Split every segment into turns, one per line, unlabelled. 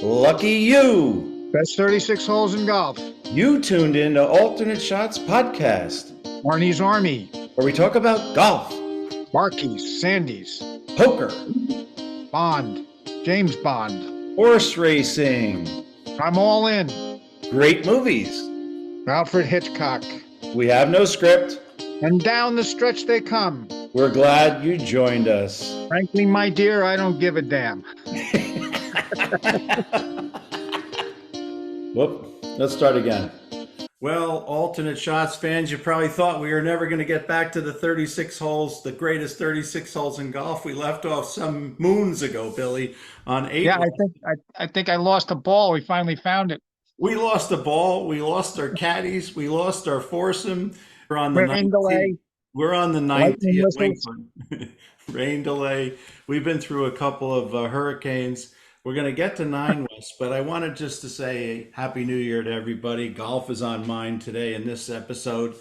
Lucky you!
Best 36 holes in golf.
You tuned in to Alternate Shots Podcast,
Marnie's Army.
where we talk about golf,
Marquis, Sandy's,
poker,
Bond, James Bond.
horse racing,
I'm all in.
great movies.
Alfred Hitchcock.
We have no script.
And down the stretch they come.
We're glad you joined us.
Frankly, my dear, I don't give a damn.
Whoop, let's start again. Well, Alternate Shots fans, you probably thought we were never going to get back to the 36 holes, the greatest 36 holes in golf. We left off some moons ago, Billy, on April.
Yeah, I think I lost a ball. We finally found it.
We lost the ball. We lost our caddies. We lost our foursome. We're on the
Rain delay.
We're on the
Lightning
90th
whistles.
Wingfoot. Rain delay. We've been through a couple of hurricanes. We're going to get to 9 West, but I wanted just to say Happy New Year to everybody. Golf is on mine today in this episode.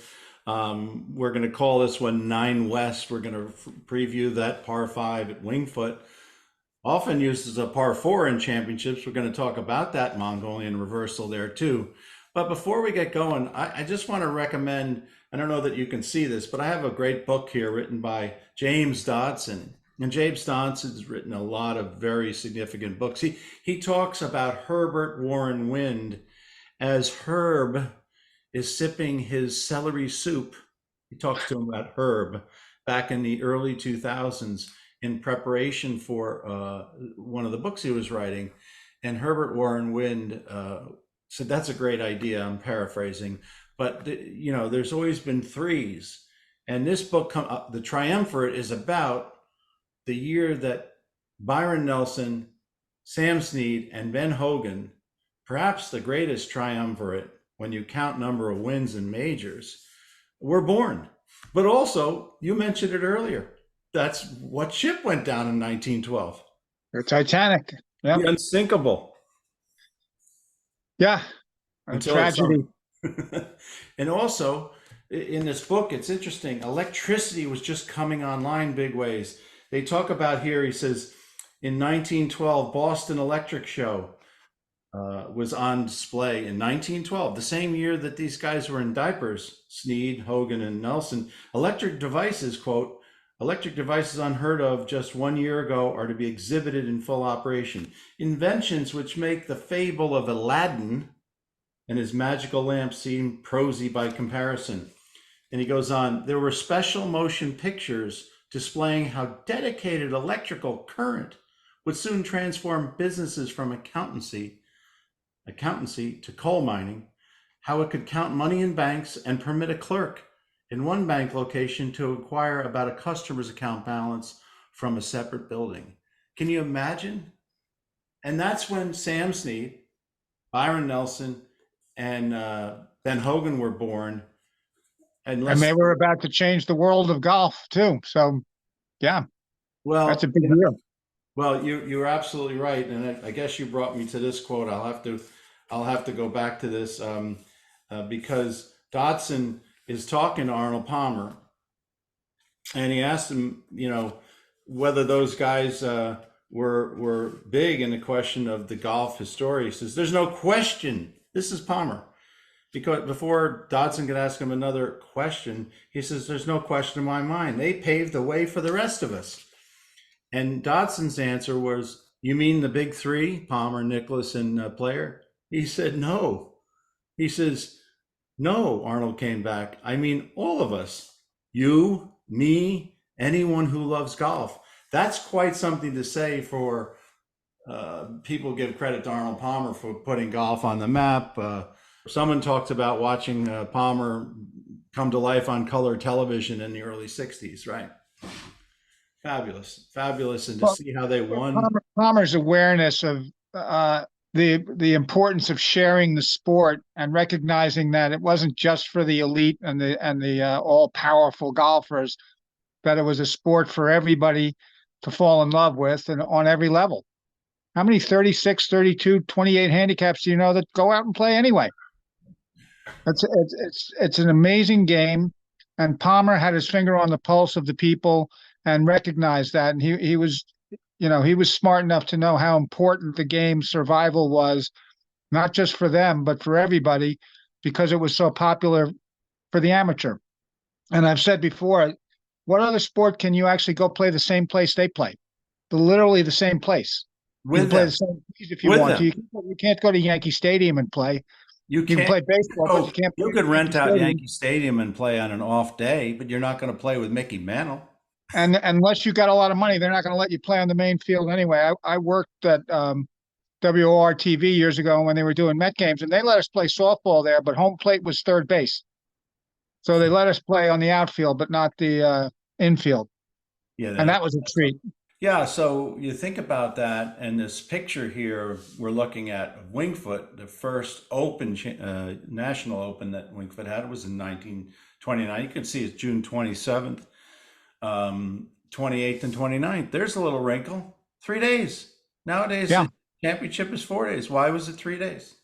We're going to call this one 9 West. We're going to preview that par 5 at Wingfoot. Often used as a par 4 in championships. We're going to talk about that Mongolian reversal there too. But before we get going, I just want to recommend, I don't know that you can see this, but I have a great book here written by James Dodson. And James Dodson has written a lot of very significant books. He talks about Herbert Warren Wind as Herb is sipping his celery soup. He talks to him about Herb back in the early 2000s in preparation for one of the books he was writing. And Herbert Warren Wind said, that's a great idea. I'm paraphrasing. But, there's always been threes. And this book, The Triumvirate, is about the year that Byron Nelson, Sam Snead, and Ben Hogan, perhaps the greatest triumvirate when you count number of wins in majors, were born. But also, you mentioned it earlier, that's what ship went down in 1912.
The Titanic. Yeah.
The unsinkable.
Yeah. A tragedy.
And also, in this book, it's interesting, electricity was just coming online big ways. They talk about here, he says, in 1912, Boston Electric Show was on display in 1912, the same year that these guys were in diapers, Snead, Hogan, and Nelson. Electric devices, quote, electric devices unheard of just 1 year ago are to be exhibited in full operation. Inventions which make the fable of Aladdin and his magical lamp seem prosy by comparison. And he goes on, there were special motion pictures displaying how dedicated electrical current would soon transform businesses from accountancy to coal mining, how it could count money in banks and permit a clerk in one bank location to inquire about a customer's account balance from a separate building. Can you imagine? And that's when Sam Snead, Byron Nelson, and Ben Hogan were born.
And they were about to change the world of golf too. So, yeah,
well,
that's a big deal.
Well, you're absolutely right, and I guess you brought me to this quote. I'll have to go back to this because Dodson is talking to Arnold Palmer, and he asked him, whether those guys were big in the question of the golf historian. He says, "There's no question." This is Palmer. Because before Dodson could ask him another question, he says, there's no question in my mind. They paved the way for the rest of us. And Dodson's answer was, you mean the big three, Palmer, Nicklaus, and Player? He said, no. He says, no, Arnold came back. I mean, all of us, you, me, anyone who loves golf. That's quite something to say for people give credit to Arnold Palmer for putting golf on the map. Someone talked about watching Palmer come to life on color television in the early 60s, right? Fabulous. And to see how they won.
Palmer's awareness of the importance of sharing the sport and recognizing that it wasn't just for the elite and the all-powerful golfers, that it was a sport for everybody to fall in love with and on every level. How many 36, 32, 28 handicaps do you know that go out and play anyway? It's an amazing game, and Palmer had his finger on the pulse of the people and recognized that, and he was he was smart enough to know how important the game survival was, not just for them, but for everybody, because it was so popular for the amateur. And I've said before, what other sport can you actually go play the same place they play? Literally the same place. You can
With
play the
them,
same place if you
with
want to.
them.
You can't go to Yankee Stadium and play.
You
You can
can't.
play baseball, but you
Oh,
can't
you
play
could
at Yankee
rent out
Stadium.
Yankee Stadium and play on an off day, but you're not going to play with Mickey Mantle.
And unless you got a lot of money, they're not going to let you play on the main field anyway. I worked at WOR-TV years ago when they were doing Met games, and they let us play softball there, but home plate was third base. So they let us play on the outfield, but not the infield.
Yeah,
And
that,
that was a
that's
treat.
yeah. So you think about that, and this picture here, we're looking at Winged Foot, the first national open that Winged Foot had was in 1929. You can see it's June 27th, 28th, and 29th. There's a little wrinkle. 3 days. Nowadays,
Yeah.
the championship is 4 days. Why was it 3 days?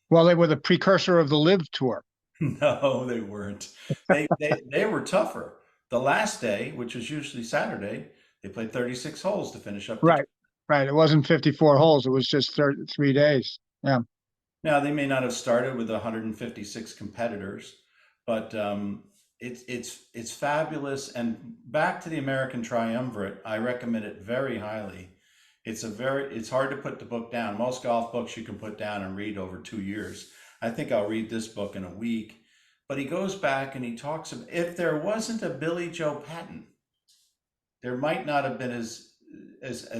Well, they were the precursor of the Live Tour.
No, they weren't. They were tougher. The last day, which was usually Saturday, they played 36 holes to finish up the.
Right. Right. It wasn't 54 holes. It was just 3 days. Yeah.
Now, they may not have started with 156 competitors, but it's fabulous. And back to the American Triumvirate, I recommend it very highly. It's hard to put the book down. Most golf books you can put down and read over 2 years. I think I'll read this book in a week. But he goes back and he talks about if there wasn't a Billy Joe Patton, there might not have been as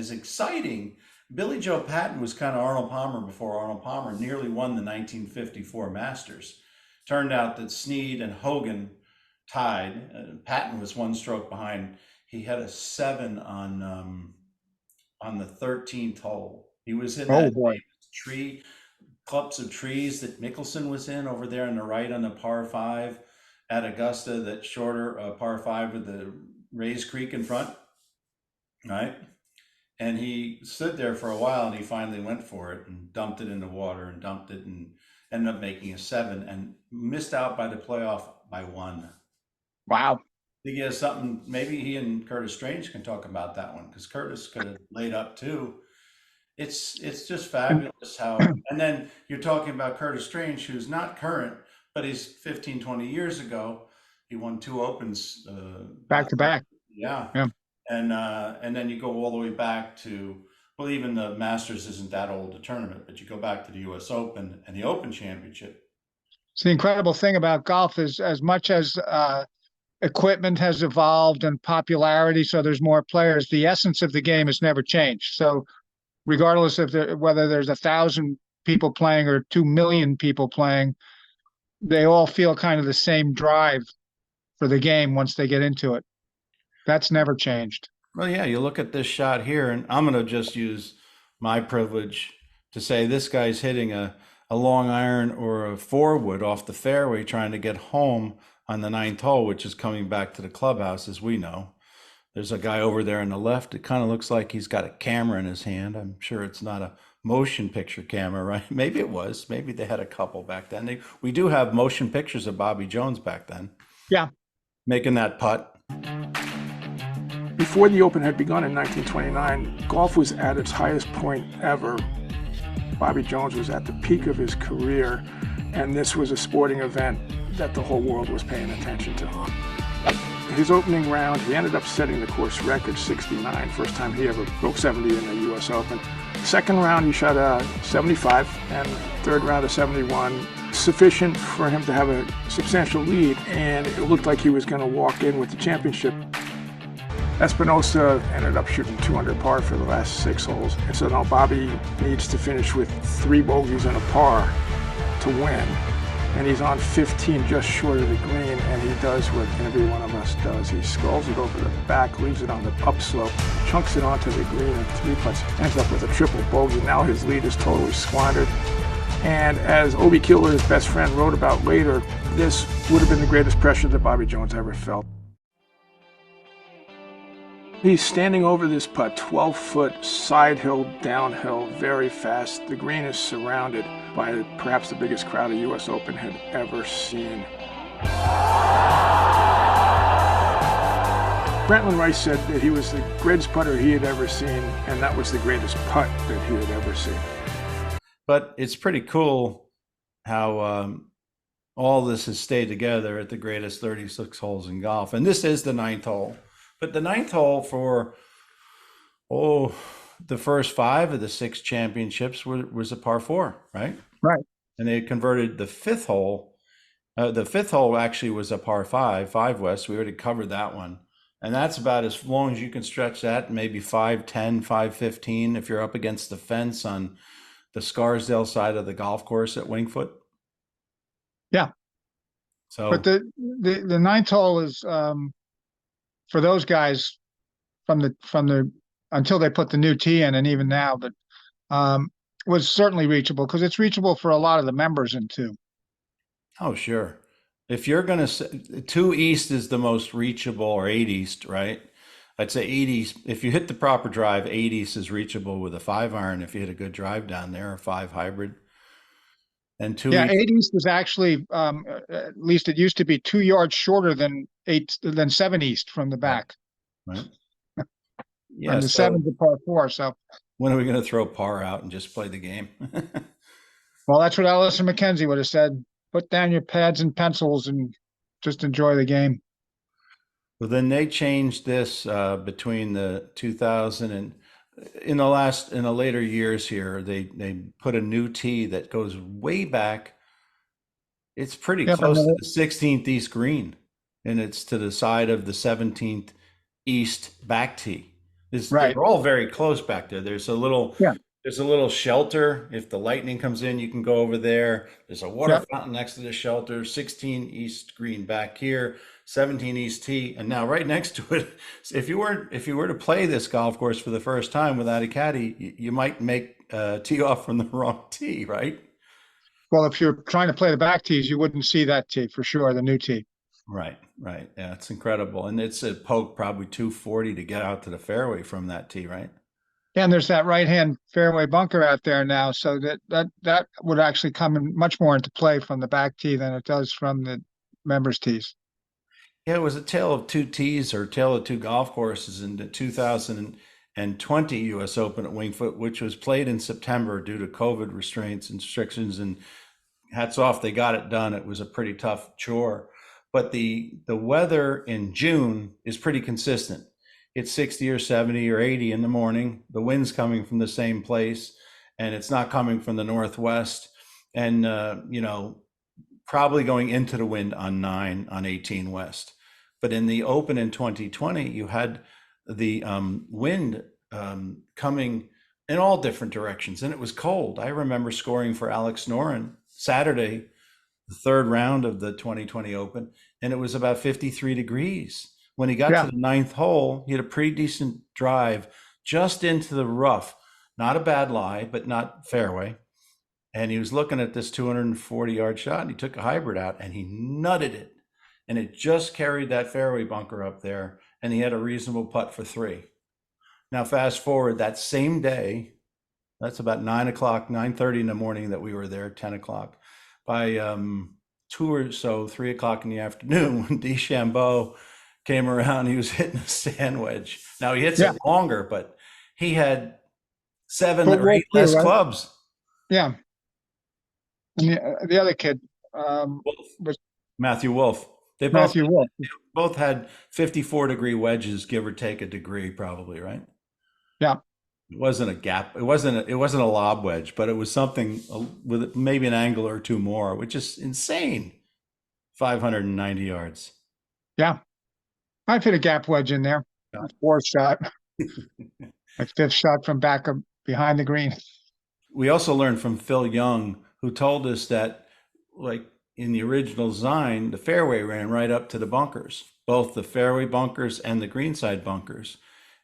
exciting. Billy Joe Patton was kind of Arnold Palmer before Arnold Palmer nearly won the 1954 Masters. Turned out that Snead and Hogan tied. Patton was one stroke behind. He had a 7 on the 13th hole. He was in
Oh
that
boy.
tree clumps of trees that Mickelson was in over there on the right on the par 5 at Augusta, that shorter par 5 with the raised creek in front, right? And he stood there for a while and he finally went for it and dumped it in the water and dumped it and ended up making a 7 and missed out by the playoff by 1.
Wow.
I think he has something, maybe he and Curtis Strange can talk about that one because Curtis could have laid up too. It's just
And
fabulous how, and then you're talking about Curtis Strange, who's not current, but he's 15, 20 years ago. He won 2 opens.
back to back.
Yeah.
Yeah.
And then you go all the way back to, well, even the Masters isn't that old a tournament, but you go back to the US Open and the Open Championship.
So the incredible thing about golf is as much as equipment has evolved and popularity, so there's more players, the essence of the game has never changed. So regardless of whether there's 1,000 people playing or 2 million people playing, they all feel kind of the same drive for the game once they get into it. That's never changed.
Well, yeah, you look at this shot here, and I'm going to just use my privilege to say this guy's hitting a long iron or a 4-wood off the fairway trying to get home on the 9th hole, which is coming back to the clubhouse, as we know. There's a guy over there on the left. It kind of looks like he's got a camera in his hand. I'm sure it's not a motion picture camera, right? Maybe it was. Maybe they had a couple back then. We do have motion pictures of Bobby Jones back then.
Yeah.
Making that putt.
Before the Open had begun in 1929, golf was at its highest point ever. Bobby Jones was at the peak of his career, and this was a sporting event that the whole world was paying attention to. His opening round, he ended up setting the course record, 69, first time he ever broke 70 in the US Open. Second round, he shot a 75, and third round, a 71, sufficient for him to have a substantial lead, and it looked like he was going to walk in with the championship. Espinosa ended up shooting 200 par for the last 6 holes, and so now Bobby needs to finish with 3 bogeys and a par to win. And he's on 15 just short of the green, and he does what every one of us does. He sculls it over the back, leaves it on the upslope, chunks it onto the green, and 3 putts, ends up with a triple bogey. Now his lead is totally squandered. And as Obie Keeler, his best friend, wrote about later, this would have been the greatest pressure that Bobby Jones ever felt. He's standing over this putt, 12-foot side hill, downhill, very fast. The green is surrounded by perhaps the biggest crowd a US Open had ever seen. Brentlin Rice said that he was the greatest putter he had ever seen, and that was the greatest putt that he had ever seen.
But it's pretty cool how all this has stayed together at the greatest 36 holes in golf. And this is the ninth hole. But the ninth hole for, the first five of the six championships was a par four, right?
Right.
And they converted the fifth hole. The fifth hole actually was a par five west. We already covered that one. And that's about as long as you can stretch that, maybe 5-10, 5-15 if you're up against the fence on the Scarsdale side of the golf course at Wingfoot.
Yeah.
So,
but the ninth hole is for those guys from the until they put the new tee in, and even now, but was certainly reachable because it's reachable for a lot of the members in two.
oh, sure. If you're going to, 2 East is the most reachable, or 8 East, right? I'd say 8 East. If you hit the proper drive, 8 East is reachable with a 5-iron if you hit a good drive down there, or 5 hybrid. And 2
Yeah,
East,
8 East is actually at least it used to be 2 yards shorter than 7 East from the back.
right? Yeah,
And the
so
seven's a par four. So,
when are we going to throw par out and just play the game?
well, that's what Ellison McKenzie would have said. Put down your pads and pencils and just enjoy the game.
Well, then they changed this between the 2000 and in the later years here, they put a new tee that goes way back. It's pretty
Yeah,
close to the 16th East green, and it's to the side of the 17th East back tee.
right.
They're all very close back there. There's a little shelter. If the lightning comes in, you can go over there. There's a water fountain next to the shelter. 16 East green back here, 17 East tee, and now right next to it. If you were to play this golf course for the first time without a caddy, you might make tee off from the wrong tee, right?
Well, if you're trying to play the back tees, you wouldn't see that tee for sure, the new tee.
Right. Yeah, it's incredible, and it's a poke probably 240 to get out to the fairway from that tee, right?
And there's that right-hand fairway bunker out there now, so that would actually come in much more into play from the back tee than it does from the members' tees.
Yeah, it was a tale of two tees, or tale of two golf courses in the 2020 U.S. Open at Wingfoot, which was played in September due to COVID restraints and restrictions. And hats off, they got it done. It was a pretty tough chore, but the weather in June is pretty consistent. It's 60 or 70 or 80 in the morning. The wind's coming from the same place, and it's not coming from the northwest. And probably going into the wind on 9 on 18 west. But in the Open in 2020, you had the wind coming in all different directions, and it was cold. I remember scoring for Alex Noren Saturday, the third round of the 2020 Open, and it was about 53 degrees. When he got to the ninth hole, he had a pretty decent drive just into the rough. Not a bad lie, but not fairway. And he was looking at this 240-yard shot, and he took a hybrid out, and he nutted it. And it just carried that fairway bunker up there, and he had a reasonable putt for 3. Now, fast forward that same day, that's about 9 o'clock, 9:30 in the morning that we were there, 10 o'clock. By 2 or so, 3 o'clock in the afternoon, when DeChambeau came around, he was hitting a sand wedge. Now, he hits it longer, but he had 7 or 8 less clubs.
Yeah. And the other kid was
Matthew Wolf. They both had 54-degree wedges, give or take a degree, probably, right?
Yeah.
It wasn't a gap. It wasn't a lob wedge, but it was something with maybe an angle or two more, which is insane. 590 yards.
Yeah. I'd fit a gap wedge in there. Yeah. Fourth shot. A fifth shot from back up behind the green.
We also learned from Phil Young, who told us that, like in the original design, the fairway ran right up to the bunkers, both the fairway bunkers and the greenside bunkers.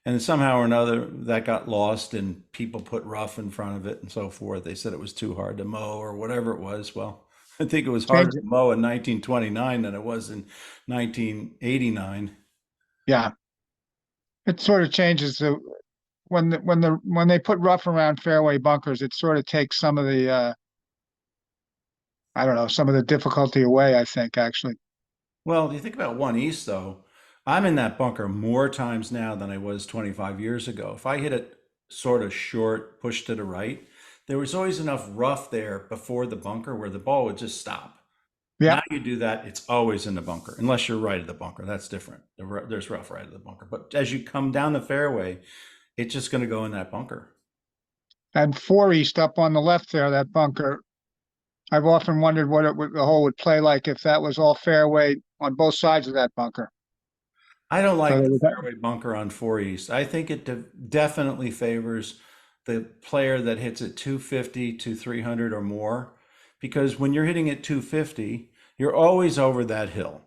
And somehow or another, that got lost, and people put rough in front of it and so forth. They said it was too hard to mow or whatever it was. Well, I think it was harder to mow in 1929 than it was in 1989. Yeah,
it sort of changes when they put rough around fairway bunkers. It sort of takes some of the some of the difficulty away, I think, actually.
Well, you think about 1 East, though. I'm in that bunker more times now than I was 25 years ago. If I hit it sort of short, pushed to the right, there was always enough rough there before the bunker where the ball would just stop. Now
Yep.
you do that, it's always in the bunker, unless you're right of the bunker. That's different. There's rough right of the bunker. But as you come down the fairway, it's just going to go in that bunker.
And 4 East up on the left there, that bunker. I've often wondered what the hole would play like if that was all fairway on both sides of that bunker.
I don't
So
like
they
the
would
fairway bunker on 4 East. I think it definitely favors the player that hits it 250 to 300 or more, because when you're hitting it 250, you're always over that hill.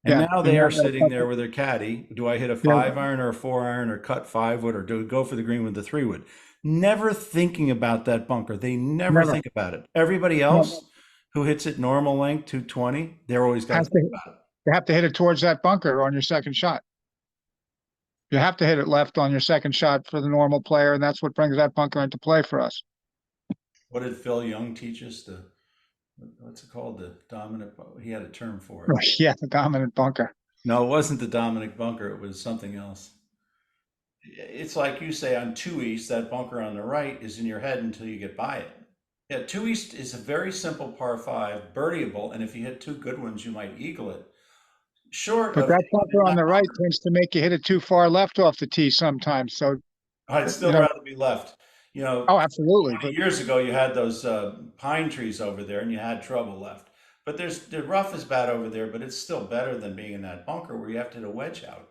And
yeah,
now
and
they
you
are
have that
sitting there
bunker.
with their caddy. Do I hit a
Yeah,
5 iron or a 4 iron or cut 5 wood, or do we go for the green with the 3 wood? Never thinking about that bunker. They never
never.
think about it. Everybody
No,
else who hits it normal length, 220, they're always got to
has
think
to
about it.
you have to hit it towards that bunker on your second shot. You have to hit it left on your second shot for the normal player, and that's what brings that bunker into play for us.
What did Phil Young teach us? What's it called? The dominant. He had a term for it.
Yeah, the dominant bunker.
No, it wasn't the Dominic bunker. It was something else. It's like you say on 2 East, that bunker on the right is in your head until you get by it. Yeah, 2 East is a very simple par 5, birdieable, and if you hit two good ones, you might eagle it. Short
But
of
that
hitting it in
bunker on
that
the right
bunker,
tends to make you hit it too far left off the tee sometimes. So,
I'd
you
still
know,
rather be left. You know,
oh, absolutely.
20
But
years ago, you had those pine trees over there, and you had trouble left. But the rough is bad over there, but it's still better than being in that bunker where you have to hit a wedge out.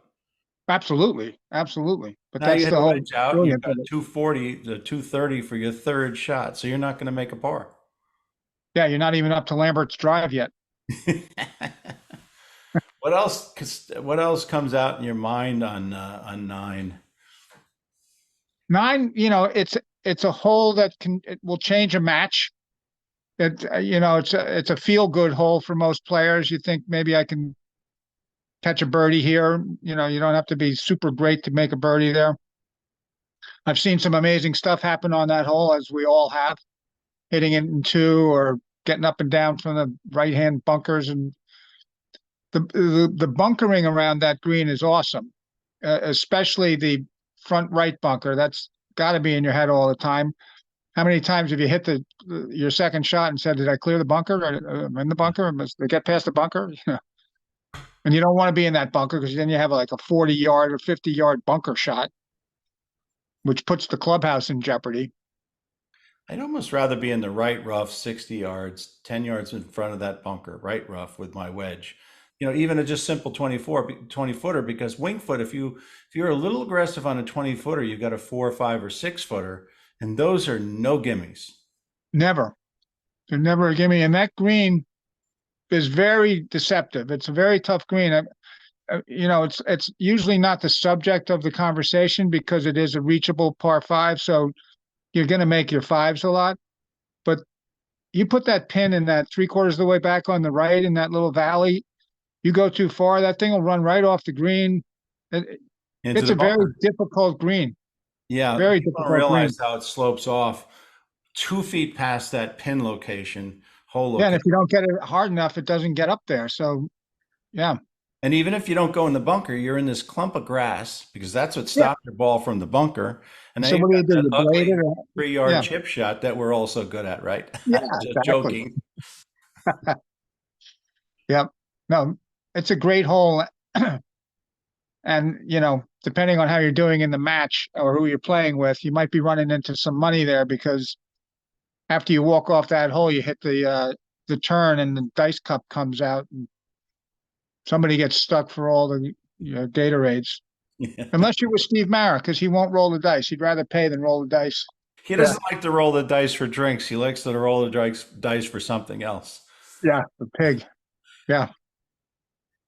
absolutely, absolutely. But
Now you
that's
hit
the
a
whole
wedge out, and you've
brilliance
got
of it.
240 to 230 for your third shot, so you're not going to make a par.
Yeah, you're not even up to Lambert's Drive yet.
What else? What else comes out in your mind on nine?
9, it's a hole that it will change a match. It's a feel good hole for most players. You think maybe I can catch a birdie here. You don't have to be super great to make a birdie there. I've seen some amazing stuff happen on that hole, as we all have, hitting it in two or getting up and down from the right hand bunkers. And the bunkering around that green is awesome, especially the front right bunker. That's got to be in your head all the time. How many times have you hit your second shot and said, "Did I clear the bunker? I'm in the bunker. Must they get past the bunker?" And you don't want to be in that bunker because then you have like a 40-yard or 50-yard bunker shot, which puts the clubhouse in jeopardy.
I'd almost rather be in the right rough, 60 yards, 10 yards in front of that bunker, right rough with my wedge. Even a just simple 20 footer, because wing foot, if you're a little aggressive on a 20 footer, you've got a 4, 5, or 6 footer, and those are no gimmies.
Never. They're never a gimme. And that green is very deceptive. It's a very tough green. It's usually not the subject of the conversation because it is a reachable par 5. So you're going to make your fives a lot. But you put that pin in that 3/4 of the way back on the right in that little valley, you go too far, that thing will run right off the green.
Into
It's
the
a very
bunker.
difficult green.
Yeah,
Very
people don't
difficult green.
realize how it slopes off 2 feet past that pin location, hole
Yeah, and
location.
if you don't get it hard enough, it doesn't get up there. So yeah,
And even if you don't go in the bunker, you're in this clump of grass because that's what
yeah.
stopped your ball from the bunker. And now
So
you've
what do
got
you do?
that
You blade it?
ugly
Or,
3 yard
yeah,
chip shot that we're all so good at, right?
yeah,
Just
exactly.
joking.
Yep. No, it's a great hole. And, depending on how you're doing in the match or who you're playing with, you might be running into some money there because after you walk off that hole, you hit the turn and the dice cup comes out and somebody gets stuck for all the Gatorades.
Yeah.
Unless you're with Steve Mara, because he won't roll the dice. He'd rather pay than roll the dice.
He
Yeah,
doesn't like to roll the dice for drinks. He likes to roll the dice for something else.
yeah, the pig. Yeah,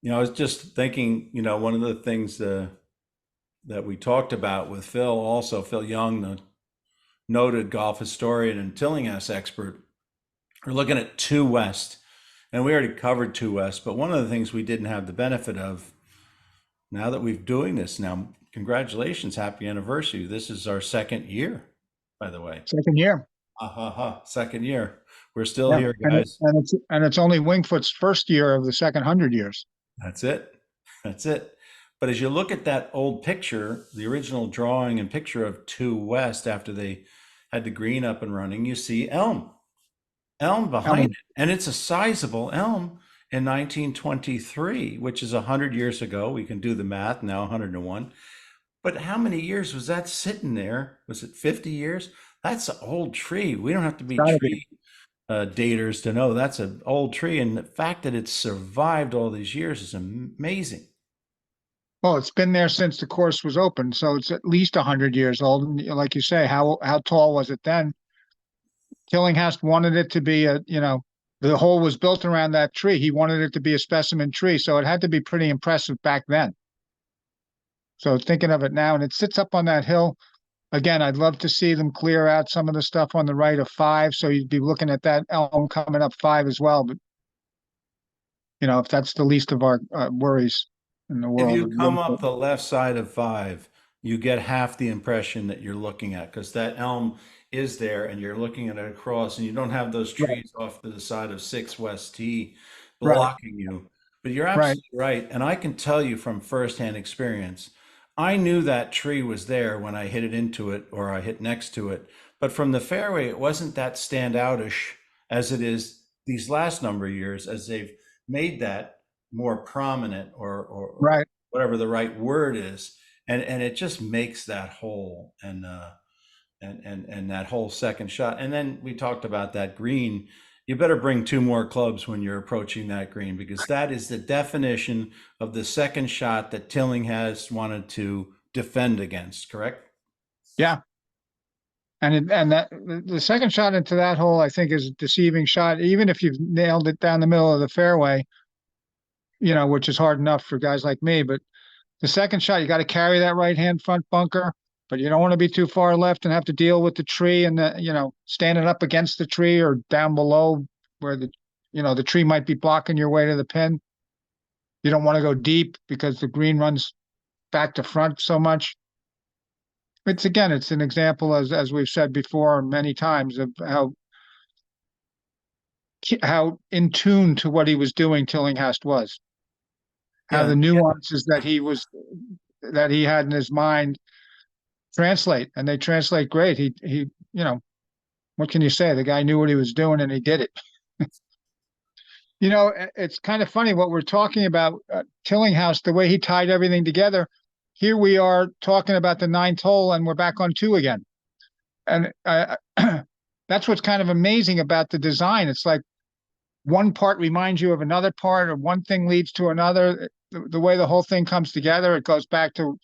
I was just thinking, one of the things that we talked about with Phil, also Phil Young, the noted golf historian and Tillinghast expert, we're looking at 2 West, and we already covered 2 West. But one of the things we didn't have the benefit of, now that we're doing this now, congratulations, happy anniversary. This is our second year, by the way.
second year.
Second year. We're still
Yeah,
here,
and
guys.
it's only Wingfoot's first year of the second 100 years.
That's it. That's it. But as you look at that old picture, the original drawing and picture of 2 West after they had the green up and running, you see elm behind
Elm.
it. And it's a sizable elm in 1923, which is 100 years ago. We can do the math now, 101. But how many years was that sitting there? Was it 50 years? That's an old tree. We don't have to be
Gotta be.
tree daters to know that's an old tree. And the fact that it's survived all these years is amazing.
Well, it's been there since the course was open, so it's at least 100 years old. And like you say, how tall was it then? Tillinghast wanted it to be the hole was built around that tree. He wanted it to be a specimen tree, so it had to be pretty impressive back then. So thinking of it now, and it sits up on that hill. Again, I'd love to see them clear out some of the stuff on the right of 5, so you'd be looking at that elm coming up 5 as well. But if that's the least of our worries in the
If
world.
you come up the left side of 5, you get half the impression that you're looking at because that elm is there and you're looking at it across and you don't have those
Right,
trees off to the side of 6 West T
right,
blocking you. But you're
right.
absolutely right. And I can tell you from firsthand experience, I knew that tree was there when I hit it into it or I hit next to it. But from the fairway, it wasn't that standoutish as it is these last number of years as they've made that more prominent or
Right.
whatever the right word is, and it just makes that hole and that whole second shot. And then we talked about that green. You better bring 2 more clubs when you're approaching that green because that is the definition of the second shot that Tilling has wanted to defend against. Correct?
Yeah. And that the second shot into that hole, I think, is a deceiving shot. Even if you've nailed it down the middle of the fairway, which is hard enough for guys like me. But the second shot, you got to carry that right hand front bunker, but you don't want to be too far left and have to deal with the tree and standing up against the tree or down below where the tree might be blocking your way to the pin. You don't want to go deep because the green runs back to front so much. It's an example, as we've said before many times, of how in tune to what he was doing Tillinghast was. How
Yeah.
the nuances that he had in his mind translate, and they translate great. What can you say? The guy knew what he was doing and he did it. It's kind of funny what we're talking about, Tillinghast, the way he tied everything together. Here we are talking about the 9th hole and we're back on 2 again. And that's what's kind of amazing about the design. It's like one part reminds you of another part, or one thing leads to another. The way the whole thing comes together, it goes back to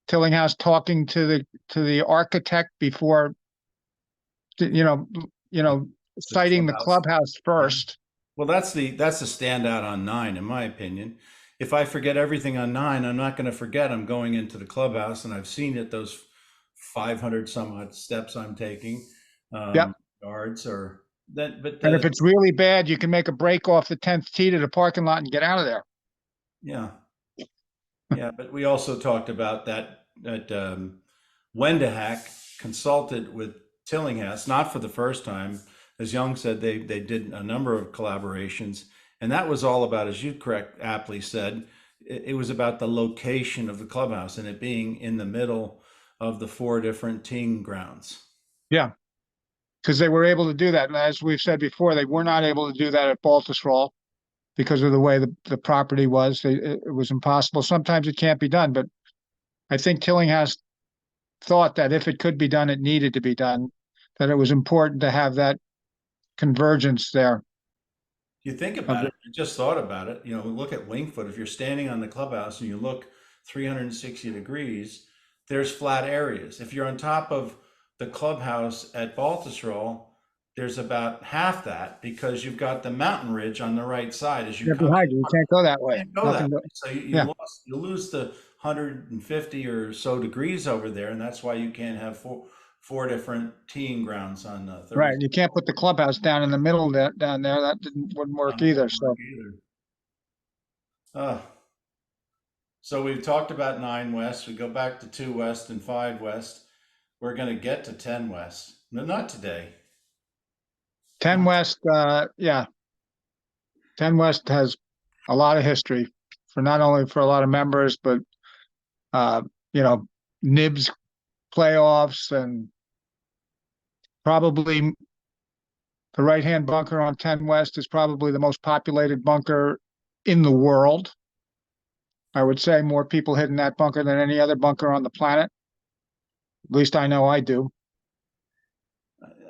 Tillinghast talking to the architect before, citing the clubhouse first.
Well, that's the standout on 9, in my opinion. If I forget everything on 9, I'm not going to forget I'm going into the clubhouse, and I've seen it those 500 some odd steps I'm taking,
Yep.
yards or that. But
And if it's really bad, you can make a break off the 10th tee to the parking lot and get out of there.
yeah, yeah. But we also talked about that Wendehack consulted with Tillinghast, not for the first time. As Young said, they did a number of collaborations, and that was all about, as you aptly said, it was about the location of the clubhouse and it being in the middle of the 4 different teeing grounds.
Yeah, because they were able to do that. And as we've said before, they were not able to do that at Baltusrol because of the way the property was. It was impossible. Sometimes it can't be done, but I think Tillinghast thought that if it could be done, it needed to be done, that it was important to have that convergence there.
You think about it, I just thought about it. Look at Wingfoot. If you're standing on the clubhouse and you look 360 degrees, there's flat areas. If you're on top of the clubhouse at Baltusrol, there's about half that because you've got the mountain ridge on the right side as you come
behind you can't go that way.
can't go that way. So you lose the 150 or so degrees over there, and that's why you can't have four different teeing grounds on Thursday.
Right, you can't put the clubhouse down in the middle down there. That wouldn't work either.
So we've talked about 9 West. We go back to 2 West and 5 West. We're going to get to 10 West. No, not today.
10 West, 10 West has a lot of history for not only for a lot of members, but uh, you know, Nibs playoffs, and probably the right-hand bunker on 10 West is probably the most populated bunker in the world. I would say more people hit in that bunker than any other bunker on the planet. At least I know I do.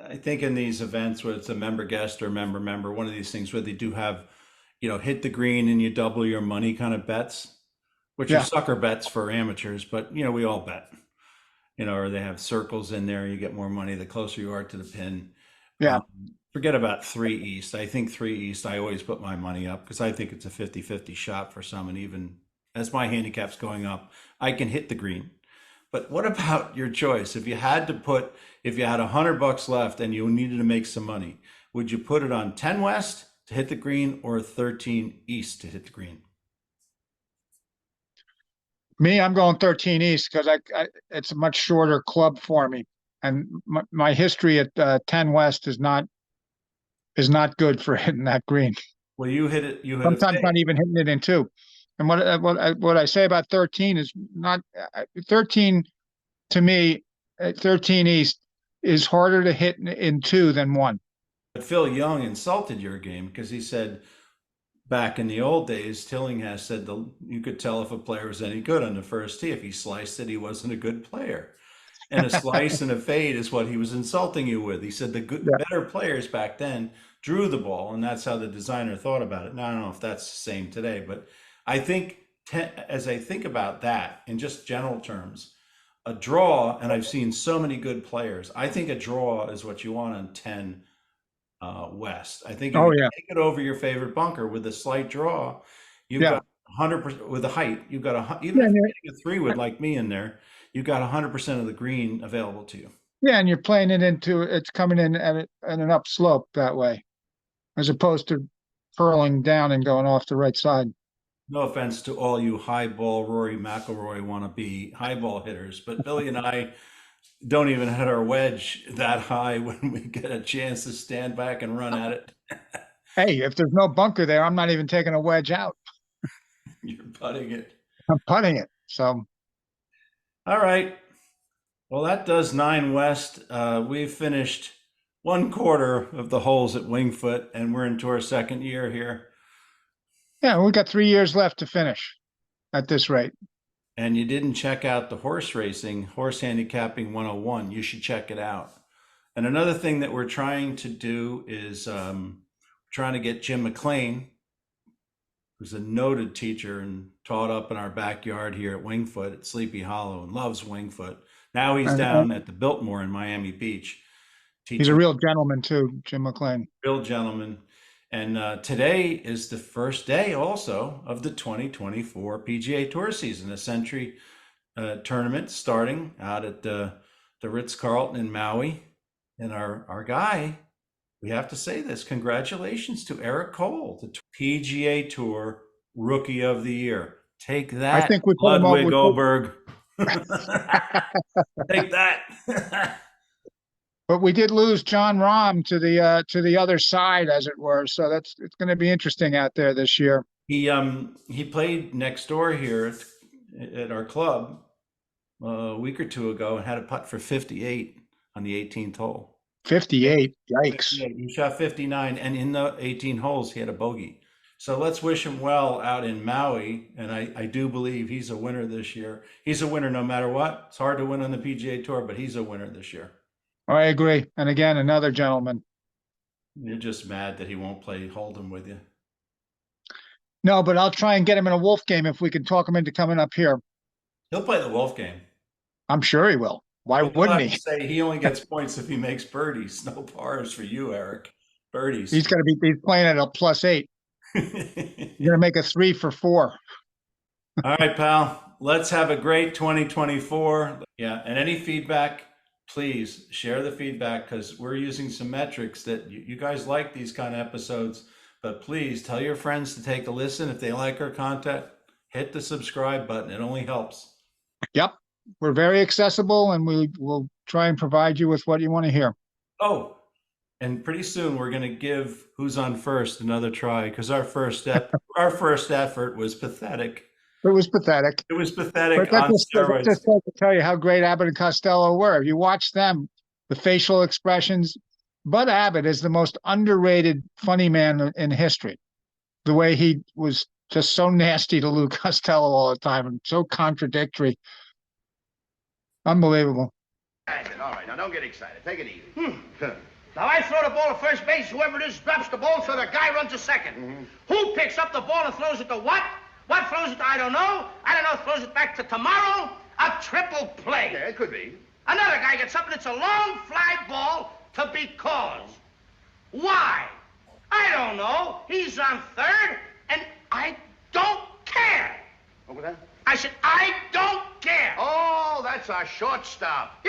I think in these events where it's a member guest or member, one of these things where they do have, hit the green and you double your money kind of bets, which are
Yeah,
sucker bets for amateurs, but we all bet, or they have circles in there. You get more money the closer you are to the pin.
yeah.
Um, Forget about 3 East. I think 3 East, I always put my money up because I think it's a 50-50 shot for some. And even as my handicap's going up, I can hit the green. But what about your choice? If you had $100 left and you needed to make some money, would you put it on 10 West to hit the green or 13 East to hit the green?
Me, I'm going 13 East because it's a much shorter club for me, and my history at 10 West is not good for hitting that green.
Well, you hit a
Sometimes
fade.
not even hitting it in two. And what I say about 13 is not 13 to me. 13 East is harder to hit in two than one.
But Phil Young insulted your game because he said back in the old days, Tillinghast said you could tell if a player was any good on the first tee. If he sliced it, he wasn't a good player. And a slice and a fade is what he was insulting you with. He said the
Yeah.
better players back then drew the ball, and that's how the designer thought about it. Now, I don't know if that's the same today, but I think as I think about that in just general terms, a draw, and I've seen so many good players, I think a draw is what you want on 10 West. I think if
Oh
you
yeah.
take it over your favorite bunker with a slight draw, you've
Yeah.
got 100% with the height. You've got even
Yeah.
if
And
you're
you're,
hitting a three wood like me in there, you've got 100% of the green available to you.
yeah, and you're playing it into it's coming in at an upslope that way, as opposed to curling down and going off the right side.
No offense to all you high ball Rory McIlroy wannabe high ball hitters, but Billy and I don't even hit our wedge that high when we get a chance to stand back and run at it.
Hey, if there's no bunker there, I'm not even taking a wedge out.
You're putting it.
I'm putting it. So
All right. Well, that does 9 West. We've finished 1/4 of the holes at Wingfoot, and we're into our second year here.
yeah, we got 3 years left to finish at this rate.
And you didn't check out the horse racing, horse handicapping 101. You should check it out. And another thing that we're trying to do is trying to get Jim McLean, who's a noted teacher and taught up in our backyard here at Wingfoot at Sleepy Hollow and loves Wingfoot. Now he's
And
down at the Biltmore in Miami Beach
he's a
teaching.
real gentleman too, Jim McLean.
Real gentleman. And today is the first day also of the 2024 PGA Tour season, a Century tournament starting out at the Ritz-Carlton in Maui. And our guy, we have to say this, congratulations to Eric Cole, the PGA Tour Rookie of the Year. Take
I
that,
think we put him up.
Ludwig Oberg. Take that.
But we did lose John Rahm to the other side, as it were. So it's going to be interesting out there this year.
He played next door here at our club a week or two ago and had a putt for 58 on the 18th hole.
58. Yikes.
58. He shot 59, and in the 18 holes, he had a bogey. So let's wish him well out in Maui. And I do believe he's a winner this year. He's a winner no matter what. It's hard to win on the PGA Tour, but he's a winner this year.
I agree. And again, another gentleman.
You're just mad that he won't play Hold'em with you.
No, but I'll try and get him in a Wolf game if we can talk him into coming up here.
He'll play the Wolf game.
I'm sure he will. Why
But you'll
wouldn't
have
he?
to say he only gets points if he makes birdies. No pars for you, Eric. Birdies.
He's playing at a +8. You're going to make a 3 for 4.
All right, pal. Let's have a great 2024. Yeah, and any feedback, please share the feedback because we're using some metrics that you guys like these kind of episodes. But please tell your friends to take a listen. If they like our content, hit the subscribe button. It only helps.
Yep. We're very accessible and we will try and provide you with what you want to hear.
Oh, and pretty soon we're going to give Who's on First another try because our first effort was pathetic.
It was pathetic.
It was
But
pathetic
that
on
that
steroids.
just goes to tell you how great Abbott and Costello were. If you watch them, the facial expressions, Bud Abbott is the most underrated funny man in history. The way he was just so nasty to Lou Costello all the time and so contradictory. Unbelievable.
All right, now don't get excited. Take it easy. Now I throw the ball to first base. Whoever it is drops the ball, so the guy runs to 2nd. Who picks up the ball and throws it to what? What throws it to I don't know. I don't know, throws it back to tomorrow. A triple play.
Yeah, it could be.
Another guy gets up and it's a long fly ball to because. Why? I don't know. He's on 3rd, and I don't care.
What was that?
I said, I don't care.
Oh, that's our shortstop.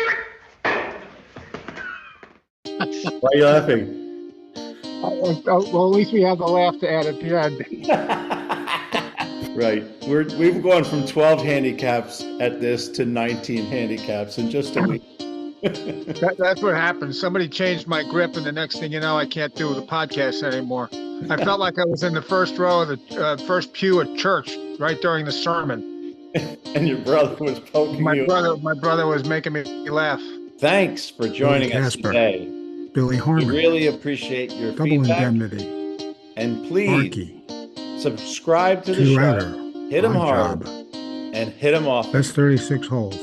Why are you laughing?
Well, at least we have the laugh to add at the end.
Right. We've gone from 12 handicaps at this to 19 handicaps in just a week.
That's what happened. Somebody changed my grip, and the next thing you know, I can't do the podcast anymore. I felt like I was in the first row of the first pew at church right during the sermon.
And your brother was poking
My
you.
brother was making me laugh.
Thanks for joining us
Casper.
today.
Billy
We
Harmon,
really appreciate your
Double
feedback.
Indemnity,
And please
Arky,
subscribe to the
Two
show.
Outer,
Hit 'em
Odd
hard
Job.
and hit 'em off.
That's 36 holes.